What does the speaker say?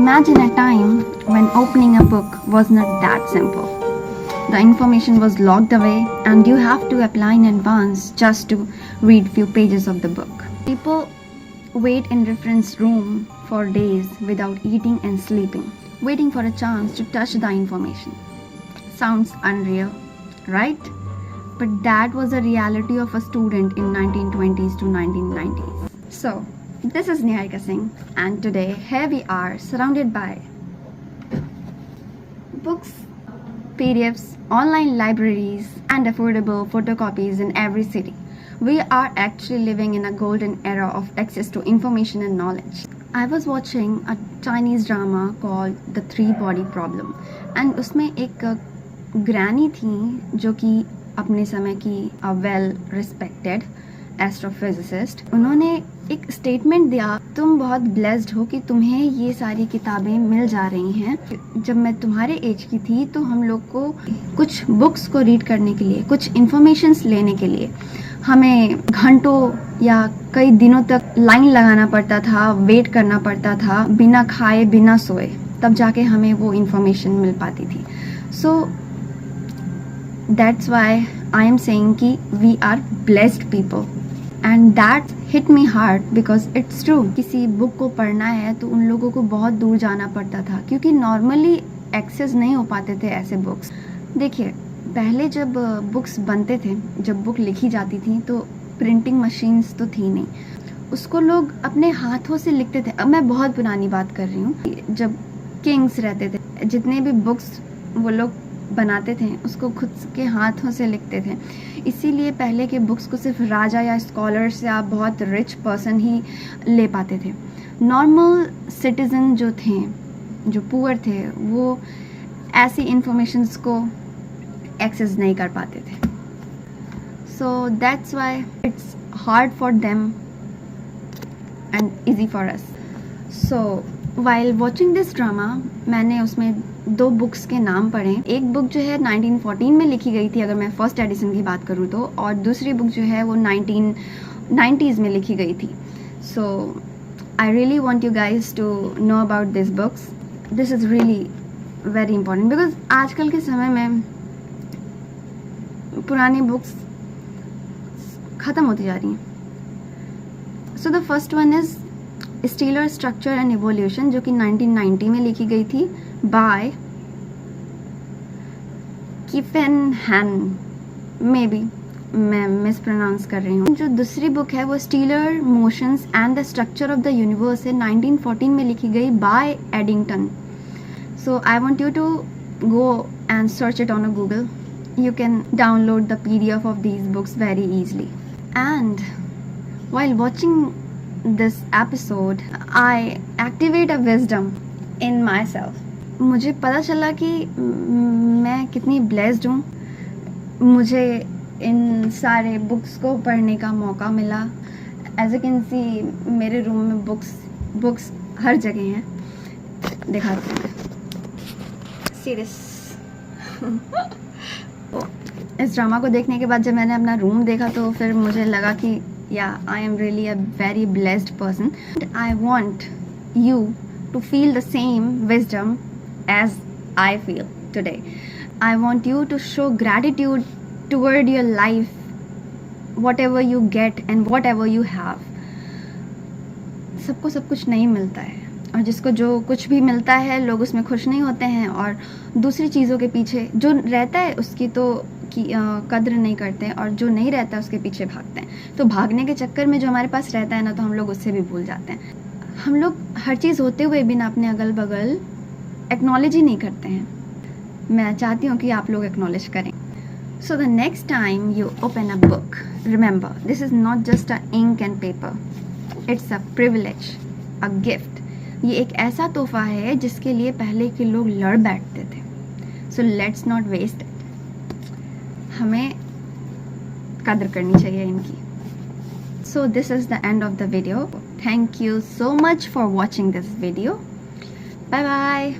Imagine a time when opening a book was not that simple. The information was locked away and you have to apply in advance just to read few pages of the book. People wait in reference room for days without eating and sleeping, waiting for a chance to touch the information. Sounds unreal, right? But that was the reality of a student in 1920s to 1990s. So, this is Niharika Singh and today here we are surrounded by books, PDFs, online libraries and affordable photocopies in every city. We are actually living in a golden era of access to information and knowledge. I was watching a Chinese drama called The Three Body Problem and उसमें एक granny थी जो कि अपने समय की well respected astrophysicist. उन्होंने एक स्टेटमेंट दिया, तुम बहुत ब्लेस्ड हो कि तुम्हें ये सारी किताबें मिल जा रही हैं. जब मैं तुम्हारे एज की थी तो हम लोग को कुछ बुक्स को रीड करने के लिए, कुछ इन्फॉर्मेशंस लेने के लिए हमें घंटों या कई दिनों तक लाइन लगाना पड़ता था, वेट करना पड़ता था, बिना खाए बिना सोए, तब जाके हमें वो इन्फॉर्मेशन मिल पाती थी. So that's why I am saying कि we are blessed people and that hit me hard because it's true. किसी बुक को पढ़ना है तो उन लोगों को बहुत दूर जाना पड़ता था क्योंकि नॉर्मली एक्सेस नहीं हो पाते थे ऐसे बुक्स. देखिए, पहले जब बुक्स बनते थे, जब बुक लिखी जाती थी तो प्रिंटिंग मशीन्स तो थी नहीं, उसको लोग अपने हाथों से लिखते थे. अब मैं बहुत पुरानी बात कर रही हूँ. जब किंग्स रहते थे, जितने भी बुक्स वो लोग बनाते थे उसको खुद के हाथों से लिखते थे. इसीलिए पहले के बुक्स को सिर्फ राजा या स्कॉलर्स या बहुत रिच पर्सन ही ले पाते थे. नॉर्मल सिटीजन जो थे, जो पुअर थे, वो ऐसी इंफॉर्मेशंस को एक्सेस नहीं कर पाते थे. सो that's why it's hard for them and easy for us. So while watching this drama मैंने उसमें 2 बुक्स के नाम पढ़े. एक बुक जो है 1914 में लिखी गई थी अगर मैं फर्स्ट एडिशन की बात करूँ तो, और दूसरी बुक जो है वो 1990s में लिखी गई थी. So I really want you guys to know about this books. This is really very important because आजकल के समय में पुरानी बुक्स ख़त्म होती जा रही हैं. So the first one is stellar structure and evolution जो कि 1990 में लिखी गई थी by Kippenhahn. May be मैं मिस प्रोनाउंस कर रही हूँ. जो दूसरी बुक है वो stellar motions and the structure of the universe है, 1914 में लिखी गई by Eddington. So I want you to go and search it on a Google. You can download the PDF of these books very easily. And while watching this episode, I activate a wisdom in myself. मुझे पता चला कि मैं कितनी blessed हूँ. मुझे इन सारे books को पढ़ने का मौका मिला. As you can see, मेरे रूम में बुक्स हर जगह हैं. दिखाती हूँ मैं. Serious. इस ड्रामा को देखने के बाद जब मैंने अपना रूम देखा तो फिर मुझे लगा कि या I am really a very blessed person. I want you to feel the same wisdom as I feel today. I want you to show gratitude toward your life, whatever you get and whatever you have. सबको सब कुछ नहीं मिलता है और जिसको जो कुछ भी मिलता है लोग उसमें खुश नहीं होते हैं और दूसरी चीज़ों के पीछे जो रहता है उसकी तो कद्र नहीं करते हैं और जो नहीं रहता है उसके पीछे भागते हैं. तो भागने के चक्कर में जो हमारे पास रहता है ना, तो हम लोग उससे भी भूल जाते हैं. हम लोग हर चीज़ होते हुए भी ना अपने अगल बगल एक्नॉलेज ही नहीं करते हैं. मैं चाहती हूँ कि आप लोग एक्नॉलेज करें. So the next time you open a book, remember this is not just a ink and paper, it's a privilege, a gift. ये एक ऐसा तोहफा है जिसके लिए पहले के लोग लड़ बैठते थे. So let's not waste it. हमें कदर करनी चाहिए इनकी. So this is the end of the video. Thank you so much for watching this video. Bye bye.